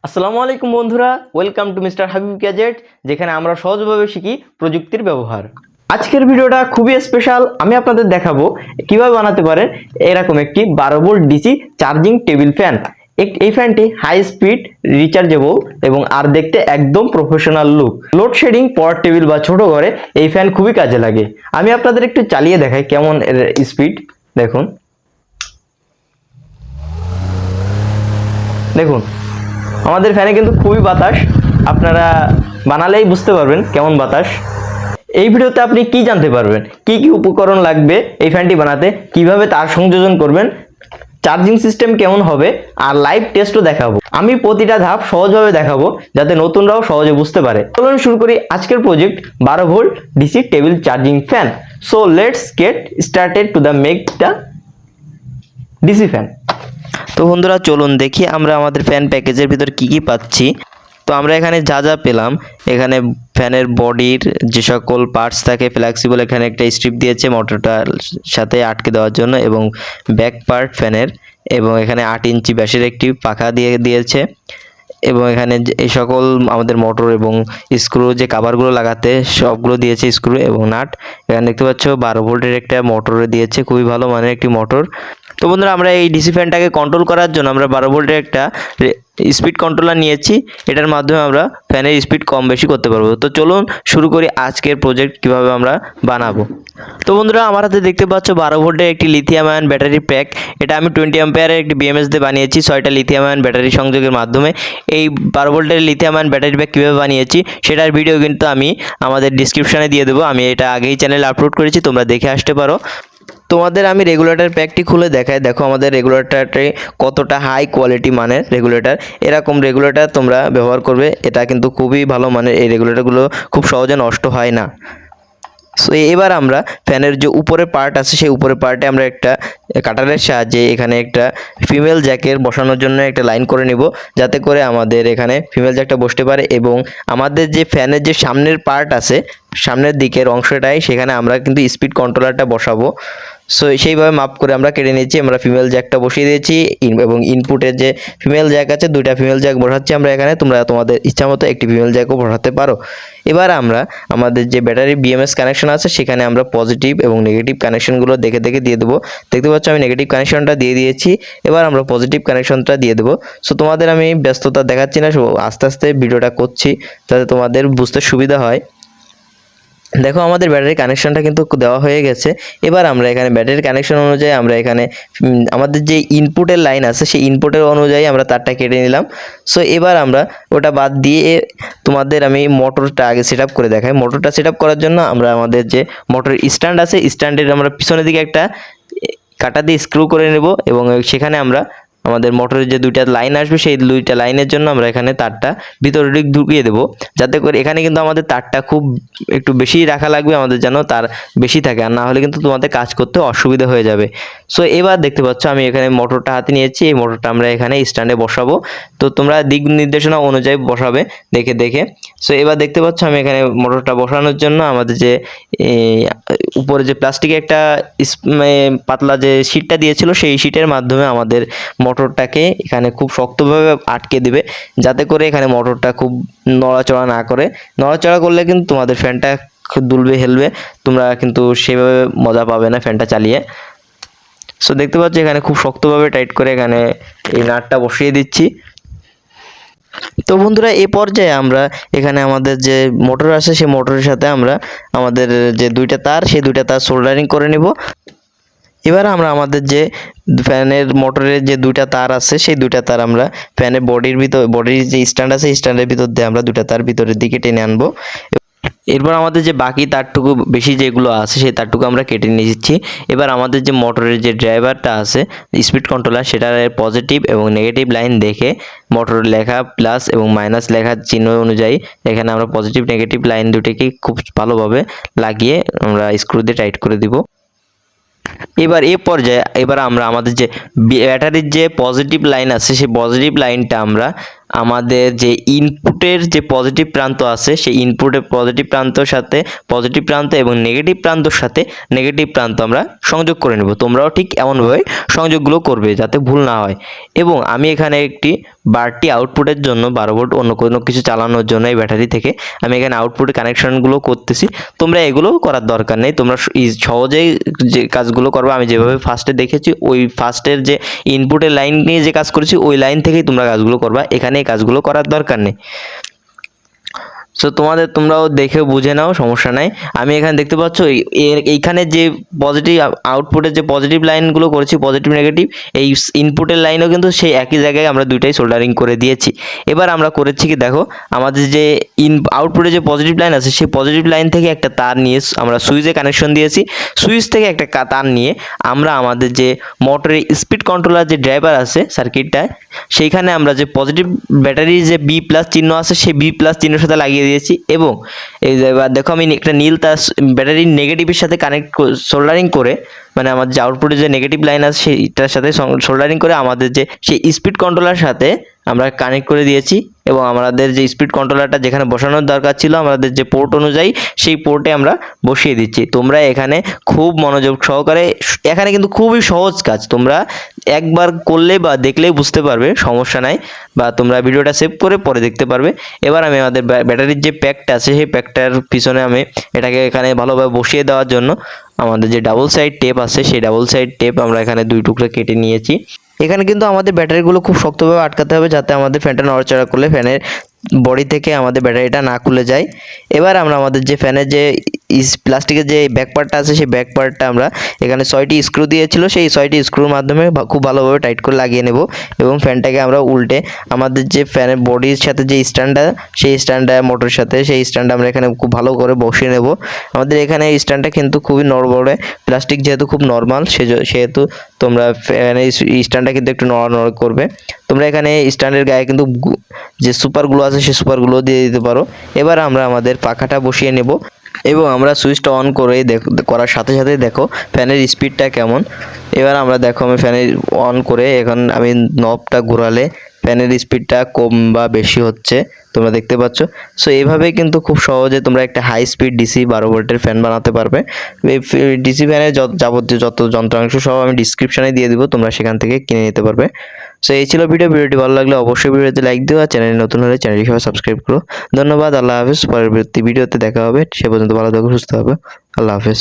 আসসালামু আলাইকুম বন্ধুরা, welcome to mister Habib gadget, যেখানে আমরা সহজভাবে শিখি প্রযুক্তির ব্যবহার। আজকের ভিডিওটা খুবই স্পেশাল। আমি আপনাদের দেখাবো কিভাবে বানাতে পারেন এরকম একটি 12 volt DC charging table fan. এই ফ্যানটি হাই স্পিড, রিচার্জেবল এবং আর দেখতে একদম প্রফেশনাল লুক। লোডশেডিং, পাওয়ার টেবিল বা ছোট ঘরে এই ফ্যান খুবই কাজে লাগে। আমি আপনাদের একটু চালিয়ে দেখাই কেমন এর স্পিড। দেখুন দেখুন আমাদের ফ্যানে কিন্তু খুবই বাতাস, আপনারা বানালেই বুঝতে পারবেন কেমন বাতাস। এই ভিডিওতে আপনি কি জানতে পারবেন, কি কি উপকরণ লাগবে এই ফ্যানটি বানাতে, কিভাবে তার সংযোজন করবেন, চার্জিং সিস্টেম কেমন হবে, আর লাইভ টেস্টও দেখাবো। আমি প্রতিটা ধাপ সহজভাবে দেখাবো যাতে নতুনরাও সহজে বুঝতে পারে। চলুন শুরু করি আজকের project 12 volt DC table charging fan. So let's get started to the make the DC fan. তো বন্ধুরা চলুন দেখি আমরা আমাদের ফ্যান প্যাকেজের ভিতর কি কি পাচ্ছি। তো আমরা এখানে যা যা পেলাম, এখানে ফ্যানের বডির যে সকল পার্টস থাকে ফ্লেক্সিবল, এখানে একটা স্ট্রিপ দিয়েছে মোটরটার সাথে আটকে দেওয়ার জন্য, এবং ব্যাক পার্ট ফ্যানের, এবং এখানে 8 ইঞ্চি ব্যাসের একটি পাখা দিয়েছে, এবং এখানে এই সকল আমাদের মোটর এবং স্ক্রু যে কাভারগুলো লাগাতে সবগুলো দিয়েছে, স্ক্রু এবং নাট। এখানে দেখতে পাচ্ছ 12 ভোল্টের একটা মোটরে দিয়েছে, খুবই ভালো মানের একটি মোটর। তো বন্ধুরা আমরা এই ডিসি ফ্যানটাকে কন্ট্রোল করার জন্য আমরা 12 ভোল্টের একটা স্পিড কন্ট্রোলার নিয়েছি। এটার মাধ্যমে আমরা ফ্যানের স্পিড কম বেশি করতে পারবো। তো চলুন শুরু করি আজকের প্রজেক্ট কিভাবে আমরা বানাবো। তো বন্ধুরা আমার হাতে দেখতে পাচ্ছ 12 ভোল্টের একটি লিথিয়াম আয়ন ব্যাটারি প্যাক। এটা আমি 20 অ্যাম্পিয়ারের একটি বিএমএস দিয়ে বানিয়েছি 6টা লিথিয়াম আয়ন ব্যাটারি সংযোগের মাধ্যমে। এই 12 ভোল্টের লিথিয়াম আয়ন ব্যাটারি প্যাক কীভাবে বানিয়েছি সেটার ভিডিও কিন্তু আমি আমাদের ডিসক্রিপশানে দিয়ে দেবো। আমি এটা আগেই চ্যানেলে আপলোড করেছি, তোমরা দেখে আসতে পারো। তোমাদের আমি রেগুলেটর প্যাকটি খুলে দেখাই। দেখো আমাদের রেগুলেটরটি কতটা হাই কোয়ালিটি মানের রেগুলেটর। এরকম রেগুলেটর তোমরা ব্যবহার করবে, এটা কিন্তু খুবই ভালো মানের। এই রেগুলেটরগুলো খুব সহজে নষ্ট হয় না। সো এবার আমরা ফ্যানের যে উপরে পার্ট আছে সেই উপরের পার্টে আমরা একটা কাটারের সাহায্যে এখানে একটা ফিমেল জ্যাকের বসানোর জন্য একটা লাইন করে নিব, যাতে করে আমাদের এখানে ফিমেল জ্যাকটা বসতে পারে। এবং আমাদের যে ফ্যানের যে সামনের পার্ট আছে, সামনের দিকের অংশটাই, সেখানে আমরা কিন্তু স্পিড কন্ট্রোলারটা বসাবো। সো সেইভাবে মাপ করে আমরা কেটে নিয়েছি। আমরা ফিমেল জ্যাকটা বসিয়ে দিয়েছি এবং ইনপুটের যে ফিমেল জ্যাক আছে 2টা ফিমেল জ্যাক বসাচ্ছি আমরা এখানে। তোমরা তোমাদের ইচ্ছা মতো একটি ফিমেল জ্যাকও বসাতে পারো। এবার আমরা আমাদের যে ব্যাটারি বিএমএস কানেকশন আছে সেখানে আমরা পজিটিভ এবং নেগেটিভ কানেকশনগুলো দেখে দেখে দিয়ে দেবো। দেখতে পাচ্ছ আমি নেগেটিভ কানেকশনটা দিয়ে দিয়েছি, এবার আমরা পজিটিভ কানেকশনটা দিয়ে দেবো। সো তোমাদের আমি ব্যস্ততা দেখাচ্ছি না, আস্তে আস্তে ভিডিওটা করছি যাতে তোমাদের বুঝতে সুবিধা হয়। দেখো আমাদের ব্যাটারি কানেকশনটা কিন্তু দেওয়া হয়ে গেছে। এবার আমরা এখানে ব্যাটারির কানেকশন অনুযায়ী আমরা এখানে আমাদের যে ইনপুটের লাইন আছে সেই ইনপুটের অনুযায়ী আমরা তারটা কেটে নিলাম। সো এবার আমরা ওটা বাদ দিয়ে তোমাদের আমি মোটরটা আগে সেট আপ করে দেখাই। মোটরটা সেট আপ করার জন্য আমরা আমাদের যে মোটরের স্ট্যান্ড আছে, স্ট্যান্ডের আমরা পিছনের দিকে একটা কাটা দিয়ে স্ক্রু করে নেব, এবং সেখানে আমরা আমাদের মোটরের যে 2টা লাইন আসবে সেই 2টা লাইনের জন্য আমরা এখানে তারটা ভিতরে ঢুকিয়ে দেবো, যাতে করে এখানে কিন্তু আমাদের তারটা খুব একটু বেশি রাখা লাগবে আমাদের, যেন তার বেশি থাকে, আর না হলে কিন্তু তোমাদের কাজ করতে অসুবিধা হয়ে যাবে। সো এবার দেখতে পাচ্ছ আমি এখানে মোটরটা হাতে নিয়েছি, এই মোটরটা আমরা এখানে স্ট্যান্ডে বসাবো। তো তোমরা দিক নির্দেশনা অনুযায়ী বসাবে দেখে দেখে। সো এবার দেখতে পাচ্ছ আমি এখানে মোটরটা বসানোর জন্য আমাদের যে উপরে যে প্লাস্টিকের একটা পাতলা যে শিটটা দিয়েছিল সেই শিটের মাধ্যমে আমাদের মোটরটাকে এখানে খুব শক্তভাবে আটকে দিবে, যাতে করে এখানে মোটরটা খুব নড়াচড়া না করে। নড়াচড়া করলে কিন্তু তোমাদের ফ্যানটা দুলবে হেলবে, তোমরা কিন্তু সেভাবে মজা পাবে না ফ্যানটা চালিয়ে। সো দেখতে পাচ্ছ এখানে খুব শক্তভাবে টাইট করে এখানে এই নাটটা বসিয়ে দিচ্ছি। তো বন্ধুরা এই পর্যায়ে আমরা এখানে আমাদের যে মোটর আছে সেই মোটরের সাথে আমরা আমাদের যে 2টা তার সেই 2টা তার সোল্ডারিং করে নেব। এবার আমরা আমাদের যে ফ্যানের মোটরের যে 2টা তার আছে সেই 2টা তার আমরা ফ্যানের বডির যে স্ট্যান্ড আছে স্ট্যান্ডের ভিতর দিয়ে আমরা 2টা তার ভিতরের দিকে টেনে আনবো। এরপর আমাদের যে বাকি তারটুকু বেশি যেগুলো আছে সেই তারটুকু আমরা কেটে নিয়েছি। এবার আমাদের যে মোটরের যে ড্রাইভারটা আছে স্পিড কন্ট্রোলার, সেটার পজিটিভ এবং নেগেটিভ লাইন দেখে মোটরের লেখা প্লাস এবং মাইনাস লেখার চিহ্ন অনুযায়ী এখানে আমরা পজিটিভ নেগেটিভ লাইন দুটিকে খুব ভালোভাবে লাগিয়ে আমরা স্ক্রু দিয়ে টাইট করে দিব। এবার এই পর্যায়ে আমরা আমাদের যে ব্যাটারির যে পজিটিভ লাইন আছে সেই পজিটিভ লাইনটা আমরা আমাদের যে ইনপুটের যে পজিটিভ প্রান্ত আছে সেই ইনপুটের পজিটিভ প্রান্তর সাথে পজিটিভ প্রান্ত এবং নেগেটিভ প্রান্তর সাথে নেগেটিভ প্রান্ত আমরা সংযোগ করে নেব। তোমরাও ঠিক এমনভাবে সংযোগগুলো করবে যাতে ভুল না হয়। এবং আমি এখানে একটি বাড়তি আউটপুটের জন্য 12 ভোল্ট অন্য কোনো কিছু চালানোর জন্য এই ব্যাটারি থেকে আমি এখানে আউটপুটের কানেকশনগুলো করতেছি। তোমরা এগুলো করার দরকার নেই, তোমরা সহজেই যে কাজগুলো করবে আমি যেভাবে ফার্স্টে দেখেছি ওই ফার্স্টের যে ইনপুটের লাইন নিয়ে যে কাজ করেছি ওই লাইন থেকেই তোমরা কাজগুলো করবা, এখানে এই কাজগুলো করার দরকার নেই। সো তোমরাও দেখে বুঝে নাও, সমস্যা নাই। আমি এখানে দেখতে পাচ্ছ এইখানে যে পজিটিভ আউটপুটের যে পজিটিভ লাইনগুলো করেছি পজিটিভ নেগেটিভ, এই ইনপুটের লাইনও কিন্তু সেই একই জায়গায় আমরা দুইটাই সোল্ডারিং করে দিয়েছি। এবার আমরা করেছি কি দেখো, আমাদের যে আউটপুটে যে পজিটিভ লাইন আছে সেই পজিটিভ লাইন থেকে একটা তার নিয়ে আমরা সুইচে কানেকশন দিয়েছি। সুইচ থেকে একটা তার নিয়ে আমরা আমাদের যে মোটরের স্পিড কন্ট্রোলার যে ড্রাইভার আছে সার্কিটটায় সেইখানে আমরা যে পজিটিভ ব্যাটারির যে বি প্লাস চিহ্ন আছে সেই বি প্লাস চিহ্নের সাথে লাগিয়ে দিয়েছি। এবং এই এবার দেখো আমি একটা নীল তার ব্যাটারির নেগেটিভের সাথে সোল্ডারিং করে, মানে আমাদের যে আউটপুটে যে নেগেটিভ লাইন আছে সেইটার সাথে সোল্ডারিং করে আমাদের যে সেই স্পিড কন্ট্রোলার সাথে আমরা কানেক্ট করে দিয়েছি। এবং আমাদের যে স্পিড কন্ট্রোলারটা যেখানে বসানোর দরকার ছিল আমাদের যে পোর্ট অনুযায়ী সেই পোর্টে আমরা বসিয়ে দিচ্ছি। তোমরা এখানে খুব মনোযোগ সহকারে, এখানে কিন্তু খুবই সহজ কাজ, তোমরা একবার করলে বা দেখলেই বুঝতে পারবে, সমস্যা নাই, বা তোমরা ভিডিওটা সেভ করে পরে দেখতে পারবে। এবার আমি আমাদের ব্যাটারির যে প্যাকটা আছে সেই প্যাকটার পিছনে আমি এটাকে এখানে ভালোভাবে বসিয়ে দেওয়ার জন্য আমাদের যে ডাবল সাইড টেপ আছে সেই ডাবল সাইড টেপ আমরা এখানে 2 টুকরো কেটে নিয়েছি। এখানে কিন্তু আমাদের ব্যাটারিগুলো খুব শক্তভাবে আটকাতে হবে যাতে আমাদের ফ্যানটা নড়াচড়া করলে ফ্যানের বডি থেকে আমাদের ব্যাটারিটা না খুলে যায়। এবার আমরা আমাদের যে ফ্যানের যে প্লাস্টিকের যে ব্যাক পার্টটা আছে সেই ব্যাক পার্টটা আমরা এখানে 6টি স্ক্রু দিয়েছিল, সেই 6টি স্ক্রুর মাধ্যমে খুব ভালোভাবে টাইট করে লাগিয়ে নেব। এবং ফ্যানটাকে আমরা উল্টে আমাদের যে ফ্যানের বডির সাথে যে স্ট্যান্ডটা সেই স্ট্যান্ডটা মোটরের সাথে সেই স্ট্যান্ডটা আমরা এখানে খুব ভালো করে বসিয়ে নেব। আমাদের এখানে স্ট্যান্ডটা কিন্তু খুবই নড়বড়ে, প্লাস্টিক যেহেতু খুব নর্মাল সেহেতু তোমরা ফ্যানের স্ট্যান্ডটা কিন্তু একটু নড়ানড় করবে। তোমরা এখানে স্ট্যান্ডের গায়ে কিন্তু যে সুপারগুলো আছে সেই সুপারগুলো দিয়ে দিতে পারো। এবার আমরা আমাদের পাখাটা বসিয়ে নেব এবং আমরা সুইচটা অন করে করার সাথে সাথে দেখো ফ্যানের স্পিডটা কেমন। এবার আমরা দেখো আমি ফ্যানের অন করে এখন আমি নবটা ঘোরালে ফ্যানের স্পিডটা কম বা বেশি হচ্ছে তোমরা দেখতে পাচ্ছ। সো এইভাবেই কিন্তু খুব সহজে তোমরা একটা হাই স্পিড ডিসি 12 ভোল্টের ফ্যান বানাতে পারবে। এই ডিসি ফ্যানের যাবতীয় যত যন্ত্রাংশ সব আমি ডিসক্রিপশনে দিয়ে দিব, তোমরা সেখান থেকে কিনে নিতে পারবে। সো এই ছিল ভিডিওটি ভালো লাগলে অবশ্যই ভিডিওতে লাইক দিও আর চ্যানেলে নতুন হলে চ্যানেলটি সবাই সাবস্ক্রাইব করো। ধন্যবাদ, আল্লাহ হাফেজ। পরবর্তী ভিডিওতে দেখা হবে, সে পর্যন্ত ভালো থাকো, সুস্থ হবে। আল্লাহ হাফেজ।